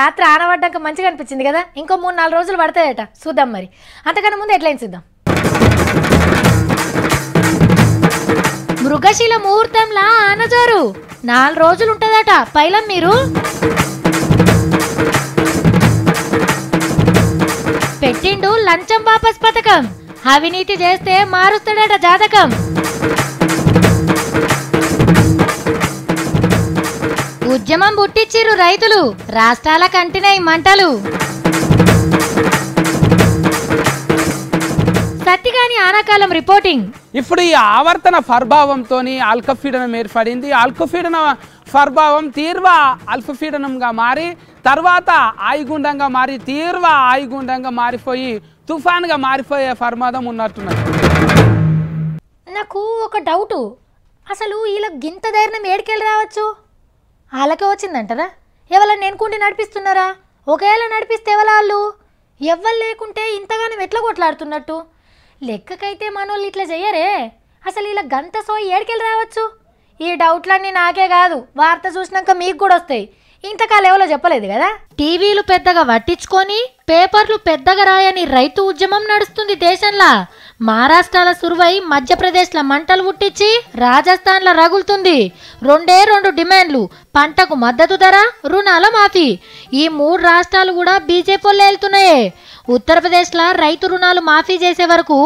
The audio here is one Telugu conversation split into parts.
రాత్రి ఆనబడ్డాక మంచిగా అనిపించింది కదా, ఇంకో 3-4 రోజులు పడతాయట, చూద్దాం మరి. అంతకన్నా ముందు హెడ్లైన్స్ ఇద్దాం. మృగశిల ముహూర్తంలా ఆనజోరు 4 రోజులు ఉంటదట పైలం. మీరు పెట్టిండు లంచం వాపస్ పథకం, అవినీతి చేస్తే మారుస్తాడట జాతకం. ఉద్యమం పుట్టించిరు రైతులు, రాష్ట్రాల కంటినై మంటలు. సత్తిగాని ఆనాకాలం రిపోర్టింగ్. ఇప్పుడు ఈ ఆవర్తన ప్రభావంతో ఆల్కపీడనం ఏర్పడింది. ఆల్కపీడన ప్రభావం తీవ్ర అల్పపీడనంగా మారి తర్వాత ఆయుగుండంగా మారి తీవ్ర ఆయుగుండంగా మారిపోయి తుఫాన్గా మారిపోయే ప్రమాదం ఉన్నట్టున్నది. నాకు ఒక డౌటు, అసలు వీళ్ళకి గింత ధైర్యం ఏడికెళ్ళి రావచ్చు? వాళ్ళకే వచ్చిందంటారా? ఎవరన్నా ఎన్నుకుంటే నడిపిస్తున్నారా? ఒకవేళ నడిపిస్తే ఎవరు ఎవ్వరు లేకుంటే ఇంతగానో ఎట్లా కొట్లాడుతున్నట్టు? లెక్కకైతే మనోళ్ళు ఇట్లా చెయ్యరే. అసలు ఇలా గంత సోయి ఏడికెళ్ళి రావచ్చు? ఈ డౌట్లన్నీ నాకే కాదు, వార్త చూసినాక మీకు కూడా వస్తాయి. ఇంతకాలం ఎవరో చెప్పలేదు కదా. టీవీలు పెద్దగా పట్టించుకొని పేపర్లు పెద్దగా రాయని రైతు ఉద్యమం నడుస్తుంది దేశంలో. మహారాష్ట్రల సురువై మధ్యప్రదేశ్ల మంటలు పుట్టించి రాజస్థాన్లో రగులుతుంది. 2 డిమాండ్లు, పంటకు మద్దతు ధర, రుణాల మాఫీ. ఈ 3 రాష్ట్రాలు కూడా బీజేపీ వాళ్ళు వెళ్తున్నాయే. ఉత్తరప్రదేశ్లో రైతు రుణాలు మాఫీ చేసే వరకు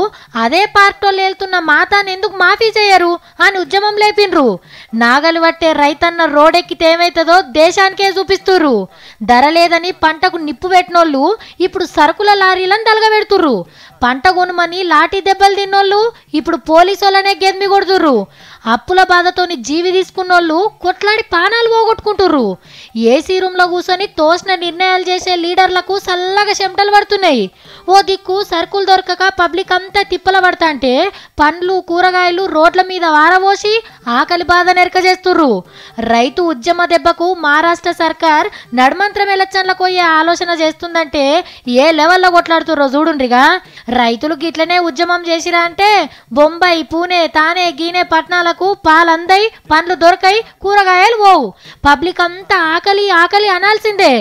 అదే పార్టీలు వెళ్తున్న మాతాన్ని ఎందుకు మాఫీ చేయరు అని ఉద్యమం లేపిండ్రు. నాగలు పట్టే రైతన్న రోడెక్కితే ఏమైతుందో దేశానికే చూపిస్తుర్రు. ధర లేదని పంటకు నిప్పు పెట్టినోళ్ళు ఇప్పుడు సరుకుల లారీలను తలగబెడుతుర్రు. పంట కొనుమని లాఠీ దెబ్బలు తిన్నోళ్ళు ఇప్పుడు పోలీసు వాళ్ళనే గెమ్మి కొడుతుర్రు. అప్పుల బాధతోని జీవి తీసుకున్నోళ్ళు కొట్లాడి పానాలు పోగొట్టుకుంటుర్రు. ఏసీ రూమ్లో కూర్చొని తోసిన నిర్ణయాలు చేసే లీడర్లకు చల్లగా చెమటలు పడుతున్నాయి. ఓ దిక్కు సరుకులు దొరకక పబ్లిక్ అంతా తిప్పల పడతా అంటే పండ్లు కూరగాయలు రోడ్ల మీద వారబోసి ఆకలి బాధ నెరక చేస్తుర్రు. రైతు ఉద్యమ దెబ్బకు మహారాష్ట్ర సర్కార్ నడుమంత్రం ఎలక్షన్లకు పోయే ఆలోచన చేస్తుందంటే ఏ లెవెల్లో కొట్లాడుతుర్రో చూడుండ్రిగా. రైతులు గిట్లనే ఉద్యమం చేసిరా అంటే బొంబాయి, పూణే, తానే, గీనే పట్టణాలకు పాలందై, పండ్లు దొరకై, కూరగాయలు పోవు. పబ్లిక్ అంతా ఆకలి ఆకలి అనాల్సిందే.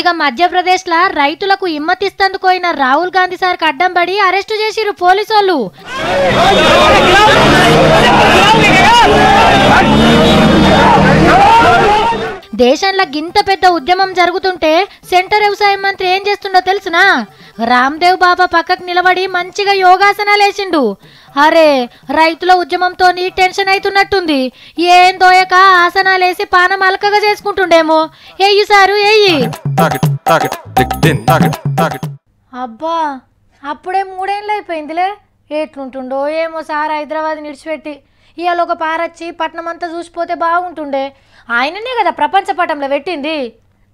ఇక మధ్యప్రదేశ్లో రైతులకు హిమ్మతిస్తందుకు పోయిన రాహుల్ గాంధీ సార్కి అడ్డం పడి అరెస్టు చేసిరు పోలీసోళ్ళు. దేశంలో గింత పెద్ద ఉద్యమం జరుగుతుంటే సెంటర్ వ్యవసాయ మంత్రి ఏం చేస్తుండో తెలుసునా? రామ్దేవ్ బాబా పక్కకు నిలబడి మంచిగా యోగాసనాలు వేసిండు. అరే రైతుల ఉద్యమంతో టెన్షన్ అవుతున్నట్టుంది. ఏం దోయక ఆసనాలేసి పానం అలకగా చేసుకుంటుండేమో. ఎయ్యి సారు ఎయ్యి. అబ్బా అప్పుడే 3 ఏళ్ళు అయిపోయిందిలే. ఎట్లుంటుండో ఏమో సార్ హైదరాబాద్ నిడిచిపెట్టి. ఇవాళ ఒక పారొచ్చి పట్నం అంతా చూసిపోతే బాగుంటుండే. ఆయననే కదా ప్రపంచ పటంలో పెట్టింది.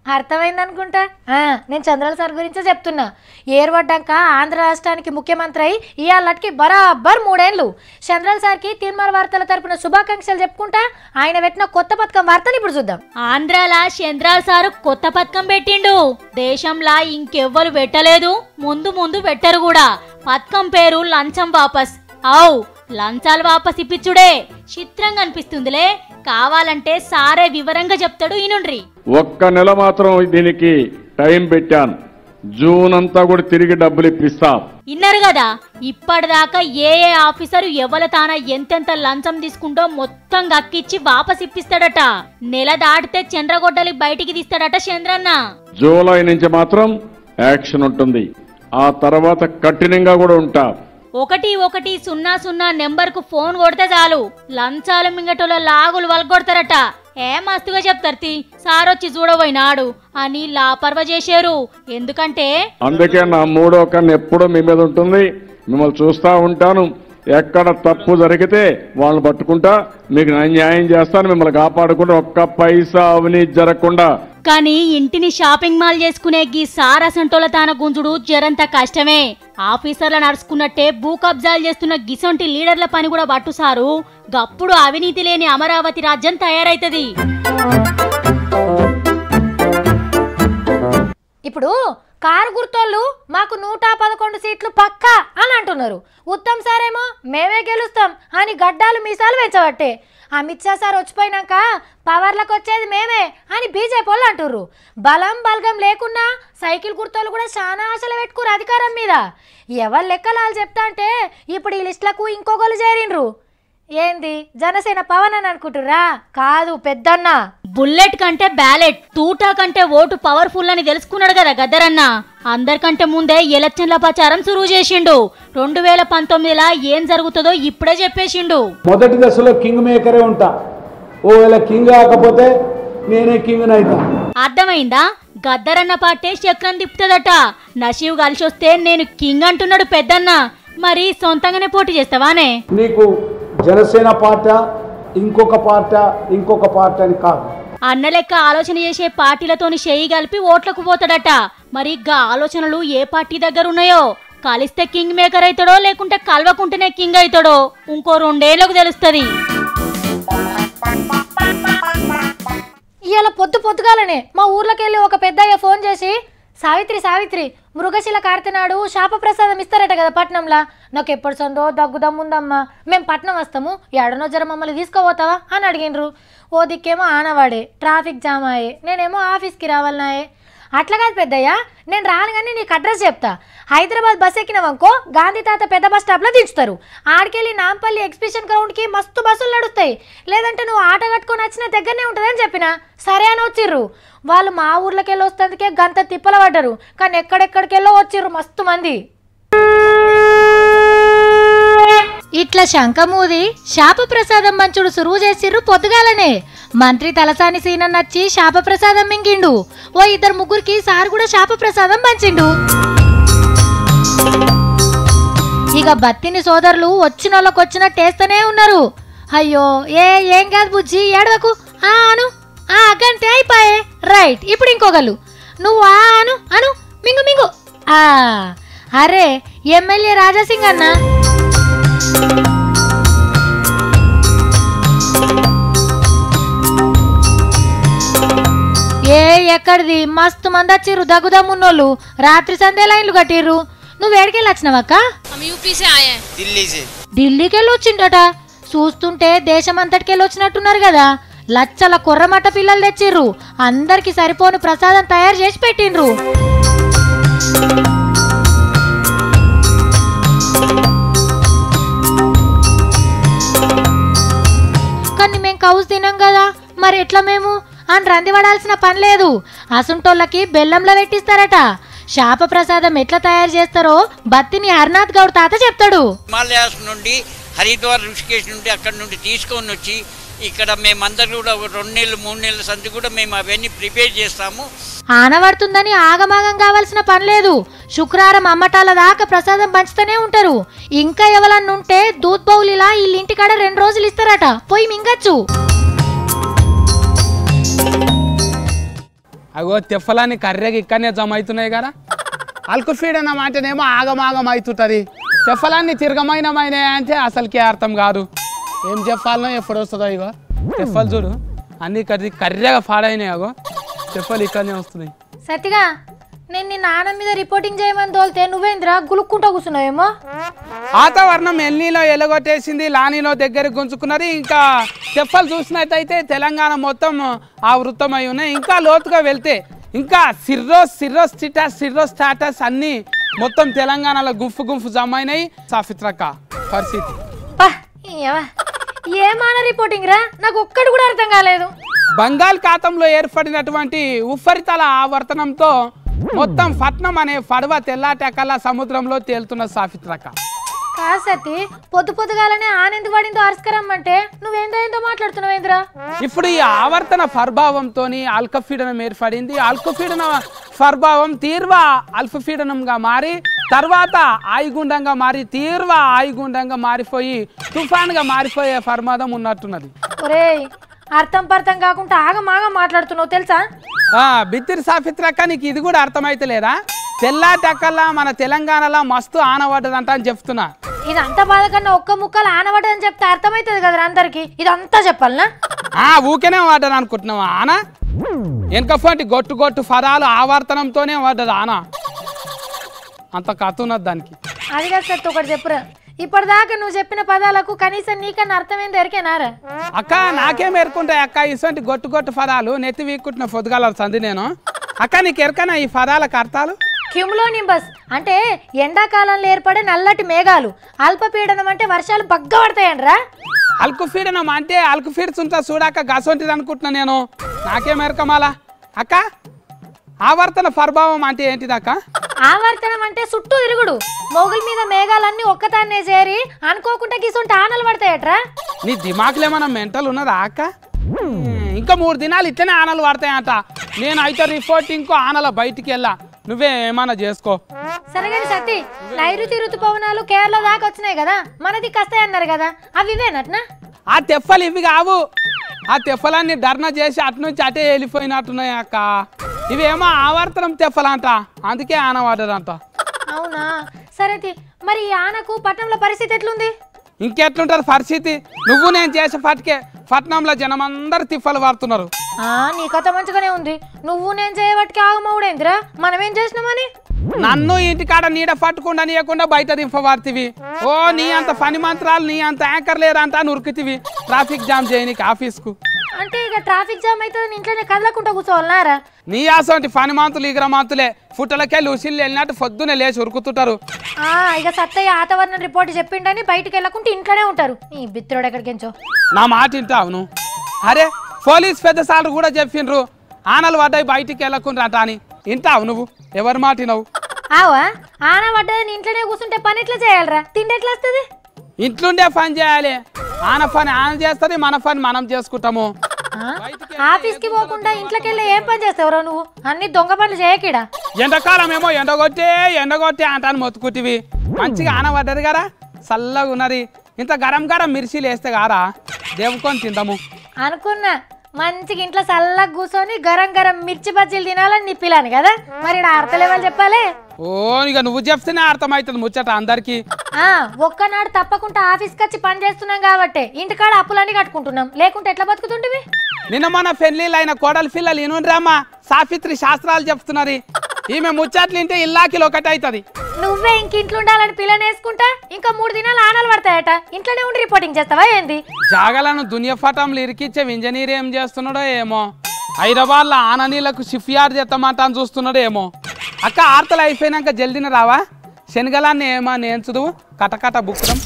అర్థమైంది అనుకుంటా. నేను చంద్రాల సార్ గురించే చెప్తున్నా. ఏర్పడ్డాక ఆంధ్ర రాష్ట్రానికి ముఖ్యమంత్రి అయి ఇవాళకి బరాబర్ 3 ఏళ్ళు. చంద్రాల సార్కి తీర్మాన వార్తల తరపున శుభాకాంక్షలు చెప్పుకుంటా ఆయన పెట్టిన కొత్త పథకం వార్తలు ఇప్పుడు చూద్దాం. ఆంధ్రాల చంద్రాల సారు కొత్త పథకం పెట్టిండు. దేశంలా ఇంకెవ్వరు పెట్టలేదు, ముందు ముందు పెట్టరు కూడా. పథకం పేరు లంచం వాపస్. లంచాలు వాపస్ ఇప్పించుడే. చిత్రంగా అనిపిస్తుందిలే. కావాలంటే సారే వివరంగా చెప్తాడు ఈనుండ్రి. 1 నెల మాత్రం దీనికి టైం పెట్టాను. జూన్ అంతా కూడా తిరిగి డబ్బులు ఇప్పిస్తా. ఇన్నారు కదా, ఇప్పటిదాకా ఏ ఆఫీసరు ఎవల తాన ఎంతెంత లంచం తీసుకుంటో మొత్తం గక్కిచ్చి వాపస్ ఇప్పిస్తాడట. నెల దాటితే చంద్రగొడ్డలి బయటికి తీస్తాడట చంద్రన్న. జూలై నుంచి మాత్రం యాక్షన్ ఉంటుంది. ఆ తర్వాత కఠినంగా కూడా ఉంటా. 1100 నెంబర్కు ఫోన్ కొడితే చాలు లంచాలు మింగటోళ్ళ లాగులు వలగొడతారట. మస్తుగా చెప్తారు సారొచ్చి చూడబోయినాడు అని లాపర్వ చేశారు. ఎందుకంటే అందుకే నా 3వ కన్ను ఎప్పుడూ మీ మీద ఉంటుంది. మిమ్మల్ని చూస్తా ఉంటాను. ఎక్కడ తప్పు జరిగితే వాళ్ళని పట్టుకుంటా, మీకు న్యాయం చేస్తాను. మిమ్మల్ని కాపాడుకుంటా, ఒక్క పైసా అవినీతి జరగకుండా. కానీ ఇంటిని షాపింగ్ మాల్ చేసుకునే గీ సారసంటోల తాన గుంజుడు జరంత కష్టమే. ఆఫీసర్ల నడుచుకున్నట్టే భూ కబ్జాలు చేస్తున్న గిసొంటి లీడర్ల పని కూడా పట్టు సారు. గప్పుడు అవినీతి లేని అమరావతి రాజ్యం తయారైతది. ఇప్పుడు కారు గుర్తోళ్ళు మాకు 111 సీట్లు పక్కా అని అంటున్నారు. ఉత్తమ్ సార్ ఏమో మేమే గెలుస్తాం అని గడ్డాలు మీసాలు పెంచబట్టే. అమిత్ షా సార్ వచ్చిపోయినాక పవర్లకు వచ్చేది మేమే అని బీజేపీ వాళ్ళు అంటుర్రు. బలం బలగం లేకున్నా సైకిల్ గుర్తోళ్ళు కూడా చాలా ఆశలు పెట్టుకురు అధికారం మీద. ఎవరు లెక్కలు చెప్తా అంటే ఇప్పుడు ఈ లిస్టులకు ఇంకొకరు చేరిండ్రు. ఏంది జనసేన పవన్ అని అనుకుంటుర్రా? కాదు పెద్దన్న. బుల్లెట్ కంటే బ్యాలెట్, తూటా కంటే ఓటు పవర్ఫుల్ అని తెలుసుకున్నాడు కదా గద్దరన్న. అందరికంటే ముందే ఎలక్షన్ల ప్రచారం సురువు చేసిండు. 2019లా ఏం జరుగుతుందో ఇప్పుడే చెప్పేసిండు. మొదటి దశలో కింగ్ మేకరే ఉంటా, ఓవేళ కింగ్ కాకపోతే నేనే కింగ్ నైతా. అర్థమైందా? గద్దరన్న పార్టీ చక్రం తిప్పుతుందట. నషీవ్ కలిసి వస్తే నేను కింగ్ అంటున్నాడు పెద్దన్న. మరి సొంతంగానే పోటీ చేస్తావానే? నీకు జనసేన పార్టీ ఇంకొక పార్టీ అని కాదు. అన్న లెక్క ఆలోచన చేసే పార్టీలతోని చేయి కలిపి ఓట్లకు పోతాడట. మరి గా ఆలోచనలు ఏ పార్టీ దగ్గర ఉన్నాయో? కలిస్తే కింగ్ మేకర్ అవుతాడో లేకుంటే కలవకుంటేనే కింగ్ అవుతాడో ఇంకో 2 ఏళ్లకు తెలుస్తుంది. ఇవాళ పొద్దుగాలనే మా ఊర్లోకి వెళ్ళి ఒక పెద్దయ్య ఫోన్ చేసి, సావిత్రి మృగశిల కార్తెనాడు శాప ప్రసాదం ఇస్తారట కదా పట్నంలా. నాకు ఎప్పుడు సందో దగ్గుదమ్ముందమ్మా, మేము పట్నం వస్తాము, ఎడనో జర మమ్మల్ని తీసుకుపోతావా అని అడిగినరు. ఓ దిక్కేమో ఆనవాడే, ట్రాఫిక్ జామ్ అయ్యే, నేనేమో ఆఫీస్కి రావాలన్నాయే. అట్లా కాదు పెద్దయ్య, నేను రానుగానే నీకు అడ్రస్ చెప్తా. హైదరాబాద్ బస్ ఎక్కినవనుకో గాంధీ తాత పెద్ద బస్ స్టాప్లో దించుతారు. ఆడికెళ్ళి నాంపల్లి ఎగ్జిబిషన్ గ్రౌండ్కి మస్తు బస్సులు నడుస్తాయి. లేదంటే నువ్వు ఆట కట్టుకొని వచ్చిన దగ్గరనే ఉంటుందని చెప్పిన. సరే అని వచ్చిర్రు. వాళ్ళు మా ఊర్లోకి వెళ్ళి వస్తుందికే గంత తిప్పల పడ్డరు. కానీ ఎక్కడెక్కడికెళ్ళో వచ్చిర్రు మస్తు మంది. ఇట్లా శంఖమూది శాప ప్రసాదం మంచుడు సురువు చేసిర్రు పొద్దుగాలనే. మంత్రి తలసాని సీనన్ నచ్చి శాప ప్రసాదం మింగిండు. ఓ 2-3కి సార్ కూడా శాప ప్రసాదం పంచిండు. ఇక బత్తిని సోదరులు వచ్చిన వాళ్ళకి వచ్చినట్టేస్తూనే ఉన్నారు. అయ్యో ఏం కాదు బుజ్జి ఏడవకు అను గంటే అయిపోయే. రైట్, ఇప్పుడు ఇంకొకళ్ళు నువ్వు అను మింగు అరే ఎమ్మెల్యే రాజాసింగ్ అన్న. ఎక్కడిది మస్తు మంది వచ్చిర్రు దగ్గుదమ్మున్నోళ్ళు. రాత్రి సందే లైన్లు కట్టిర్రు. నువ్వు ఏడికెళ్ళి వచ్చినావక్క? ఢిల్లీకి వెళ్ళి వచ్చిండట. చూస్తుంటే దేశమంతటికెళ్ళి వచ్చినట్టున్నారు కదా. లచ్చల కొర్రమట్ట పిల్లలు తెచ్చిర్రు. అందరికి సరిపోను ప్రసాదం తయారు చేసి పెట్టిండ్రు. కానీ మేము కౌసు తినాం కదా, మరి ఎట్లా మేము అని రంది పడాల్సిన పని లేదు. అసుంటోళ్ళకి బెల్లంలో పెట్టిస్తారట. శాప ప్రసాదం ఎట్లా తయారు చేస్తారో బత్తిని హర్నాథ్ గౌడ్ తాత చెప్తాడు. హిమాలయాస్ నుండి హరిద్వార్ ఋషికేశ్ నుండి అక్కడ నుండి తీసుకొని వచ్చి ఇక్కడ మేమందరూ కూడా 2 నెలలు 3 నెలల సంది కూడా మేము అవన్నీ ప్రిపేర్ చేస్తాము. ఆనబడుతుందని ఆగమాగం కావాల్సిన పని లేదు. శుక్రవారం అమ్మటాల దాకా ప్రసాదం పంచుతూనే ఉంటారు. ఇంకా ఎవరన్నుంటే దూద్ బౌలిలా వీళ్ళింటికాడ 2 రోజులు ఇస్తారట, పోయి మింగచ్చు. అగో తెఫలాన్ని కర్రెగా ఇక్కడనే జమ అవుతున్నాయి కదా. అల్కుఫీడ్ అన్న మాటనేమో ఆగమాగం అవుతుంటుంది. తెఫలాన్ని తిరగమైనమైన అంటే అసలుకే అర్థం కాదు. ఏం చెప్పాలనో ఎప్పుడు వస్తుందో. ఇగో తెఫలు చూడు అన్ని కర్రెగా పాడైనాయి. అగో తెఫలు ఇక్కడనే వస్తున్నాయి. సత్తిగా నేను నిన్న ఆనం మీద రిపోర్టింగ్ చేయమని తోలితే నువ్వేంద్రా గులుక్కుంటూ కూర్చున్నావేమో. వాతావరణం ఎల్నీలో ఎలగొట్టేసింది, లానీలో దగ్గరికి గుంజుకున్నది. ఇంకా తెఫలు చూసినట్టయితే తెలంగాణ మొత్తం ఆవృతమై ఉన్నాయి. ఇంకా లోతుగా వెళ్తే ఇంకా సిర్రోస్టాటస్ అన్ని మొత్తం తెలంగాణలో గుంపు జమైనాయి. సాఫిత్రక్క పరిస్థితి ఏమాన రిపోర్టింగ్ రా, నాకు ఒక్కటి కూడా అర్థం కాలేదు. బంగాళాఖాతంలో ఏర్పడినటువంటి ఉపరితల ఆవర్తనంతో మొత్తం పట్నం అనే పడవ తెల్లాటకల్లా సముద్రంలో తేలుతున్న సాఫిత్రక్క. కాదు సత్తి, పొద్దుగాలనే ఆనెందుకు పడిందో అరుసుకరమ్మంటే నువ్వేందో మాట్లాడుతున్నావేంద్రా? ఇప్పుడు ఈ ఆవర్తన ప్రభావంతో ఆల్కఫీడనం ఏర్పడింది. ఆల్కఫీడన ప్రభావం తీవ్ర అల్పపీడనంగా మారి తర్వాత ఆయుగుండంగా మారి తీవ్ర ఆయుగుండంగా మారిపోయి తుఫాన్గా మారిపోయే ప్రమాదం ఉన్నట్టున్నది. ఒరేయ్ అర్థం పర్థం కాకుండా ఆగమాగా మాట్లాడుతున్నావు తెలుసా? బిత్తిరి సాఫిత్రక్క నీకు ఇది కూడా అర్థమైతే లేదా? తెల్లాటకల్లా మన తెలంగాణలో మస్తు ఆనబడ్డదంట అని చెప్తున్నా. ఇదంతా బాధ కన్నా ఒక్క ముక్కలు ఆనబడ్డదని చెప్తే అర్థమవుతుంది కదా అందరికి. ఇదంతా చెప్పాలనా? ఊకేనే వాడ్డని అనుకుంటున్నావా ఆన? వెనకపోటి గొట్టు పదాలు ఆవర్తనంతోనే పడ్డది ఆన. అంత కథ ఉన్నది దానికి. అది కాదు సత్తు ఒకటి చెప్పురా, ఇప్పటిదాకా నువ్వు చెప్పిన పదాలకు కనీసం నీకన్నా అర్థమైంది ఎరికేనారా? అక్క నాకేం ఎరుకుంటాయి అక్క ఇటువంటి గొట్టు గొట్టు పదాలు నెత్తి వీక్కుంటున్న పొద్దుగాల సంది నేను. అక్క నీకు ఎరకనా ఈ పదాలకు అర్థాలు? క్యూములోనింబస్ అంటే ఎండాకాలంలో ఏర్పడే నల్లటి మేఘాలు, అల్పపీడనం అంటే వర్షాలు బగ్గ పడతాయండ్రా. అల్కుఫీడనం అంటే అల్కుఫీడ్స్ ఉంటా చూడాక గసొంటిది అనుకుంటున్నా నేను, నాకేం ఎరకమాలా. అక్క ఆవర్తన ప్రభావం అంటే ఏంటిది అక్క? ఆవర్తనం అంటే చుట్టూ తిరుగుడు, మొగుల మీద మేఘాలన్నీ ఒక్కతాన్నే చేరి అనుకోకుండా గిసుంటే ఆనలు పడతాయట్రా. నీ దిమాకులు ఏమన్నా మెంటల్ ఉన్నదా అక్క? ఇంకా 3 దినాలు ఇట్లనే ఆనలు పడతాయంట. నేను అయితే రిపోర్టింగ్కు ఆనల బయటికి వెళ్ళా, నువ్వే ఏమన్నా చేసుకో. సరేగాని సత్తి, నైరుతి ఋతుపవనాలు కేరళ దాకా వచ్చినాయి కదా, మనది కస్తాయన్నారు కదా, అవి ఇవేనట్నా? ఆ తెప్పలు ఇవి కావు, ఆ తెప్పలన్నీ ధర్నా చేసి అటు నుంచి అటే వెళ్ళిపోయినట్టున్నాయి అక్క. ఇవేమో ఆవర్తనం తెప్పలంట, అందుకే ఆన పడ్డదంట. అవునా? సరే మరి ఈ ఆనకు పట్టణంలో పరిస్థితి ఎట్లుంది? ఇంకెట్లుంటారు పరిస్థితి? నువ్వు నేను చేసే పట్టుకే పట్నంలో జనం అందరు తిప్పలు పడుతున్నారు. నీ కథ మంచిగానే ఉంది, నువ్వు నేను చేయబట్టికి ఆగమవుడేందిరా, మనమేం చేసినామని? నన్ను ఇంటికాడ నీడ పట్టుకుండా నీయకుండా బయట దింపబడుతుంది. ఓ నీ అంత పని మంత్రాలు నీ అంత యాంకర్ లేరంట నురుకుతివి ట్రాఫిక్ జామ్ చేయనీకి ఆఫీస్కు. అంటే ఇక ట్రాఫిక్ జామ్ అయితే ఇంట్లోనే కదలకుండా కూర్చోవాలన్నారా? నీ అసంటి పని మంతులు ఇగర మంతులే ఫుట్టలకెళ్ళి ఉసిళ్ళు వెళ్ళినట్టు పొద్దునే లేచి ఉరుకుతుంటారు. ఇక సత్తయ్య వాతావరణ రిపోర్ట్ చెప్పిండని బయటికి వెళ్ళకుంటే ఇంట్లోనే ఉంటారు. ఈ బిత్రుడు ఎక్కడికించో నా మాట వింటావును. అరే పోలీస్ పెద్ద సార్లు కూడా చెప్పిండ్రు ఆనలు పడ్డాయి బయటికి వెళ్ళకుండ్రట అని. వింటావు నువ్వు? ఎవరి మాట వినవు? ఆవా ఆన పడ్డదని ఇంట్లోనే కూర్చుంటే పని ఎట్లా చేయాలరా? తిండి ఎట్లా వస్తుంది? ఇంట్లోండే పని చేయాలి. ఆన పని ఆన చేస్తుంది, మన పని మనం చేసుకుంటాము. ఆఫీస్కి పోకుండా ఇంట్లోకెళ్ళి ఏం పని చేస్తావురా నువ్వు? అన్ని దొంగ పనులు చేయకీడా. ఎండాకాలం ఏమో ఎండగొట్టే అంటాను మొత్తుకుటివి. మంచిగా ఆన పడ్డది కదా, చల్లగా ఉన్నది. ఇంత గరం గరం మిర్చీలు వేస్తే కారా దేవుకొని తిందాము అనుకున్నా. మంచిగా ఇంట్లో చల్లగా కూర్చొని గరం గరం మిర్చి బజ్జీలు తినాలని నీ పిల్లని కదా, మరి అర్థలేమని చెప్పాలి. ఓ ఇక నువ్వు చెప్తేనే అర్థమవుతుంది ముచ్చట అందరికి. ఒక్కనాడు తప్పకుండా ఆఫీస్కి వచ్చి పని చేస్తున్నాం కాబట్టి ఇంటికాడ అప్పులన్నీ కట్టుకుంటున్నాం, లేకుంటే ఎట్లా బతుకుతుంటివి? నిన్న మన పెళ్లిళ్ళు అయిన కోడలి పిల్లలు ఇనుండ్రామా సాఫిత్రి శాస్త్రాలు చెప్తున్నది. ఈమె ముచ్చట్లు ఇంటే ఇల్లాకిలు ఒకటి అవుతుంది. నువ్వే ఇంక ఇంట్లో ఉండాలని పిల్లని వేసుకుంటా ఇంకా 3 దినాలు ఆనలు పడతాయట, ఇంట్లోనే ఉండి రిపోర్టింగ్ చేస్తావా ఏంది? జాగలను దునియా ఫటంలు ఇరికిచ్చే ఇంజనీర్ ఏం చేస్తున్నాడో ఏమో, హైదరాబాద్లో ఆననీళ్లకు షిఫ్యార్డ్ చేస్తామంటాను చూస్తున్నాడో ఏమో. అక్క ఆర్తలు అయిపోయినాక జల్దిన రావా? శనగలాన్ని ఏమా నేర్చుదు కటకట బుక్కడం.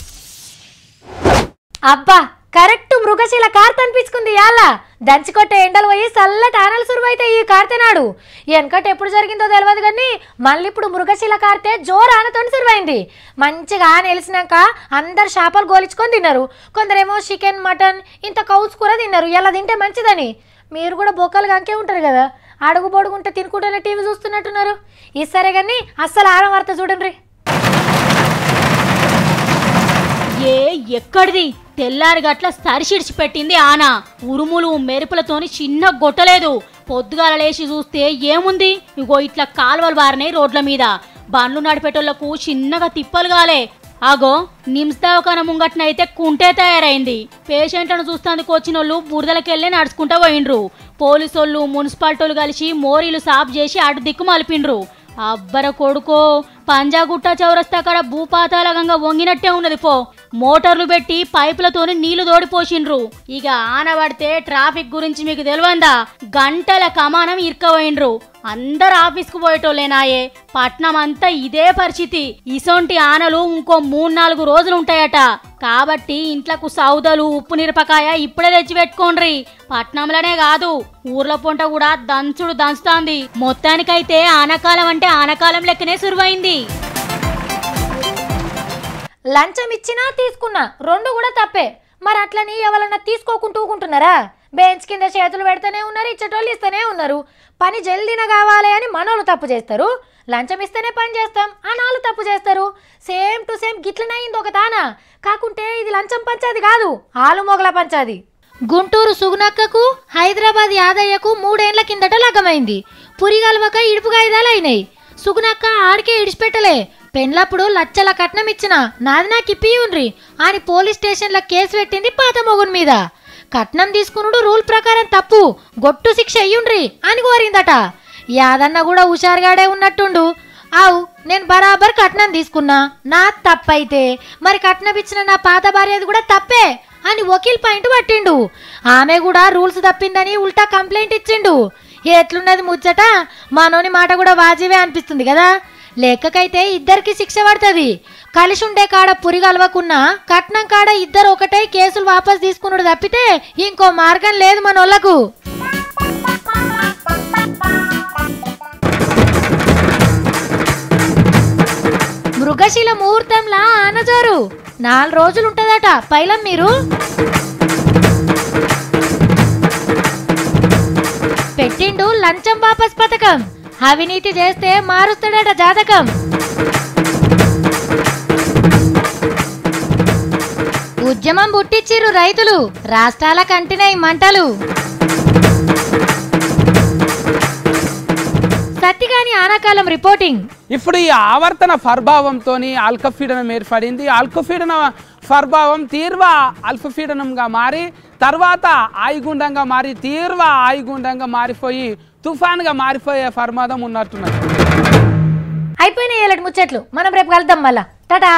అబ్బా కరెక్ట్ మృగశిల కార్త అనిపించుకుంది. యాలా దంచికొట్టే ఎండలు పోయి చల్లటి ఆనలు సురువైతే ఈ కార్తెనాడు. వెనకట ఎప్పుడు జరిగిందో తెలియదు కానీ మళ్ళీ ఇప్పుడు మృగశిల కార్తె జోరు ఆనతో సురువైంది. మంచిగా ఆన వెలిసినాక అందరు చేపలు గోలించుకొని తిన్నారు, కొందరేమో చికెన్ మటన్ ఇంత కౌసు కూర తిన్నారు. ఎలా తింటే మంచిదని. మీరు కూడా బొక్కలు కంకే ఉంటారు కదా, అడుగు పొడుగుంటే తినుకుంటూనే టీవీ చూస్తున్నట్టున్నారు. ఈ సరే కానీ అస్సలు ఆన వార్త చూడండి. ఎక్కడిది తెల్లారి గట్ల సరిసిడిచి పెట్టింది ఆన. ఉరుములు మెరుపులతోని చిన్న గొట్టలేదు. పొద్దుగాల లేచి చూస్తే ఏముంది, ఇగో ఇట్లా కాలువలు బారినాయి రోడ్ల మీద. బండ్లు నడిపేటోళ్లకు చిన్నగా తిప్పలు కాలే. ఆగో నిమ్స్ దవాఖాన ముంగట్నైతే కుంటే తయారైంది. పేషెంట్లను చూస్తాందుకు వచ్చిన వాళ్ళు బురదలకెళ్ళే నడుచుకుంటా పోయిండ్రు. పోలీసోళ్ళు మున్సిపాలిటీలు కలిసి మోరీలు సాఫ్ చేసి అటు దిక్కు మలిపిండ్రు. అబ్బర కొడుకో, పంజాగుట్ట చౌరస్తా కాడ భూపాతాళంగా వంగినట్టే ఉన్నది పో. మోటార్లు పెట్టి పైపులతోని నీళ్లు తోడిపోసిండ్రు. ఇక ఆనబడితే ట్రాఫిక్ గురించి మీకు తెలియందా? గంటల కమానం ఇరుకపోయిండ్రు. అందరు ఆఫీస్కు పోయేటోళ్ళేనాయే. పట్నం అంతా ఇదే పరిస్థితి. ఇసొంటి ఆనలు ఇంకో 3-4 రోజులు ఉంటాయట. కాబట్టి ఇంట్లకు సౌదలు ఉప్పు మిరపకాయ ఇప్పుడే తెచ్చి పెట్టుకోండ్రి. పట్నంలోనే కాదు ఊర్ల పొంట కూడా దంచుడు దంచుతాంది. మొత్తానికైతే ఆనకాలం అంటే ఆనకాలం లెక్కనే సురువైంది. లంచం ఇచ్చినా తీసుకున్నా 2 కూడా తప్పే. మరి అట్లని ఎవరన్నా తీసుకోకుండా ఊకుంటున్నారా? బెంచ్ కింద చేతులు పెడితేనే ఉన్నారు, ఇచ్చేటోళ్ళు ఇస్తూనే ఉన్నారు. పని జల్దీన కావాలి అని మనోళ్ళు తప్పు చేస్తారు, లంచం ఇస్తేనే పని చేస్తాం అనాలు తప్పు చేస్తారు. సేమ్ టు సేమ్ గిట్లనైంది ఒక తానా. కాకుంటే ఇది లంచం పంచాది కాదు, ఆలు మొగల పంచాది. గుంటూరు సుగునక్కకు హైదరాబాద్ యాదయ్యకు 3 ఏళ్ల కిందట లగ్గమైంది. పురిగల్వక ఇడుపు గాయిదాలు అయినాయి. సుగునక్క ఆడికే ఇడిచిపెట్టలే. పెళ్ళప్పుడు లచ్చల కట్నం ఇచ్చిన నాది నాకు ఇప్పియుండ్రి అని పోలీస్ స్టేషన్లో కేసు పెట్టింది పాత మొగుని మీద. కట్నం తీసుకునుడు రూల్ ప్రకారం తప్పు, గొట్టు శిక్ష అయ్యుండ్రి అని కోరిందట. యాదన్న కూడా హుషారుగాడే ఉన్నట్టుండు. అవు నేను బరాబర్ కట్నం తీసుకున్నా, నా తప్పైతే మరి కట్నం ఇచ్చిన నా పాత భార్యది కూడా తప్పే అని వకీల్ పాయింట్ పట్టిండు. ఆమె కూడా రూల్స్ తప్పిందని ఉల్టా కంప్లైంట్ ఇచ్చిండు. ఎట్లున్నది ముచ్చట? మనోని మాట కూడా వాజివే అనిపిస్తుంది కదా. లెక్కకైతే ఇద్దరికి శిక్ష పడుతుంది. కలిసి ఉండే కాడ పురి కలవకున్నా కట్నం కాడ ఇద్దరు ఒకటై కేసులు వాపస్ తీసుకున్నాడు తప్పితే ఇంకో మార్గం లేదు మనోళ్లకు. మృగశిల ముహూర్తంలా ఆనజోరు 4 రోజులు ఉంటదట పైలం. మీరు పెట్టిండు లంచం వాపస్ పథకం. అవినీతి చేస్తే మారుస్తాడట జాతకం. ఉద్యమం పుట్టించిర్రు రైతులు, రాష్ట్రాల కంటినై మంటలు. సత్తిగాని ఆనాకాలం రిపోర్టింగ్. ఇప్పుడు ఈ ఆవర్తన ప్రభావంతో ఆల్కఫీడనం ఏర్పడింది. ఆల్కఫీడన ప్రభావం తీవ్ర అల్పపీడనంగా మారి తర్వాత ఆయుగుండంగా మారి తీవ్ర ఆయుగుండంగా మారిపోయి తుఫాన్గా మారిపోయే ప్రమాదం ఉన్నట్టున్నది. అయిపోయినాయి ముచ్చట్లు. మనం రేపు కలుద్దాం మళ్ళా. టాటా.